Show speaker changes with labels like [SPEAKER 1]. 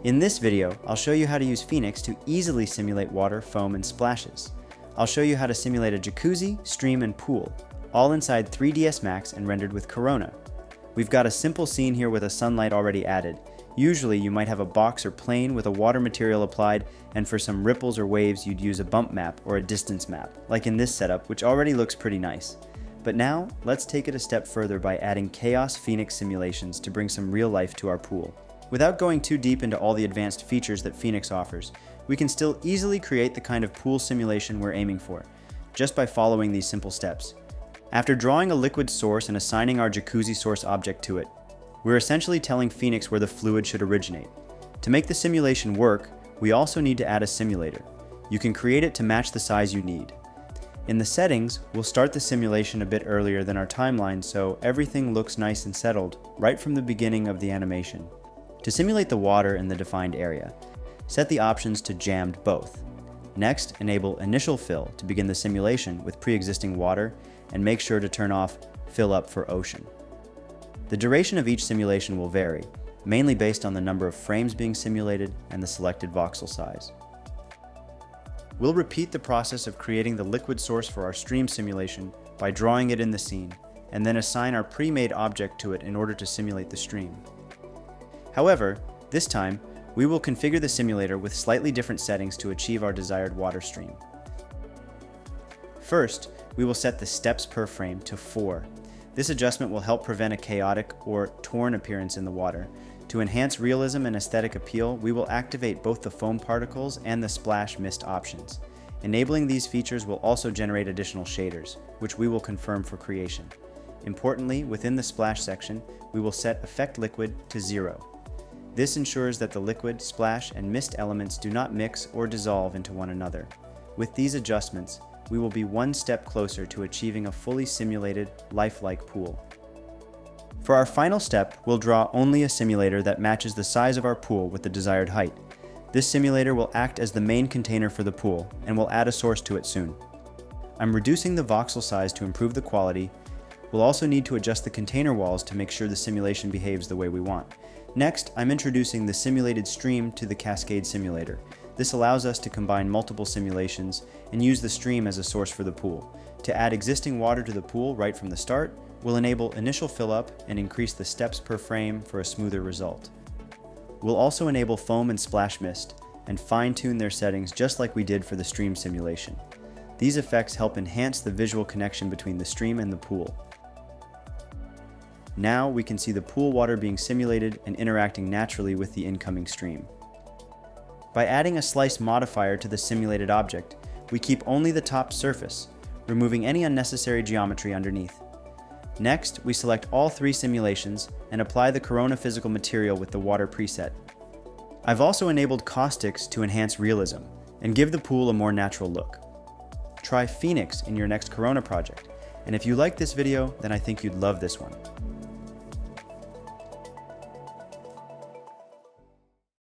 [SPEAKER 1] In this video, I'll show you how to use Phoenix to easily simulate water, foam, and splashes. I'll show you how to simulate a jacuzzi, stream, and pool, all inside 3ds Max and rendered with Corona. We've got a simple scene here with a sunlight already added. Usually you might have a box or plane with a water material applied, and for some ripples or waves you'd use a bump map or a distance map, like in this setup, which already looks pretty nice. But now, let's take it a step further by adding Chaos Phoenix simulations to bring some real life to our pool. Without going too deep into all the advanced features that Phoenix offers, we can still easily create the kind of pool simulation we're aiming for, just by following these simple steps. After drawing a liquid source and assigning our jacuzzi source object to it, we're essentially telling Phoenix where the fluid should originate. To make the simulation work, we also need to add a simulator. You can create it to match the size you need. In the settings, we'll start the simulation a bit earlier than our timeline so everything looks nice and settled right from the beginning of the animation. To simulate the water in the defined area, set the options to jammed both. Next, enable initial fill to begin the simulation with pre-existing water, and make sure to turn off fill up for ocean. The duration of each simulation will vary, mainly based on the number of frames being simulated and the selected voxel size. We'll repeat the process of creating the liquid source for our stream simulation by drawing it in the scene, and then assign our pre-made object to it in order to simulate the stream. However, this time, we will configure the simulator with slightly different settings to achieve our desired water stream. First, we will set the steps per frame to 4. This adjustment will help prevent a chaotic or torn appearance in the water. To enhance realism and aesthetic appeal, we will activate both the foam particles and the splash mist options. Enabling these features will also generate additional shaders, which we will confirm for creation. Importantly, within the splash section, we will set effect liquid to 0. This ensures that the liquid, splash, and mist elements do not mix or dissolve into one another. With these adjustments, we will be one step closer to achieving a fully simulated, lifelike pool. For our final step, we'll draw only a simulator that matches the size of our pool with the desired height. This simulator will act as the main container for the pool, and we'll add a source to it soon. I'm reducing the voxel size to improve the quality. We'll also need to adjust the container walls to make sure the simulation behaves the way we want. Next, I'm introducing the simulated stream to the Cascade simulator. This allows us to combine multiple simulations and use the stream as a source for the pool. To add existing water to the pool right from the start, we'll enable initial fill up and increase the steps per frame for a smoother result. We'll also enable foam and splash mist and fine-tune their settings just like we did for the stream simulation. These effects help enhance the visual connection between the stream and the pool. Now we can see the pool water being simulated and interacting naturally with the incoming stream. By adding a slice modifier to the simulated object, we keep only the top surface, removing any unnecessary geometry underneath. Next, we select all 3 simulations and apply the Corona physical material with the water preset. I've also enabled Caustics to enhance realism and give the pool a more natural look. Try Phoenix in your next Corona project, and if you like this video, then I think you'd love this one.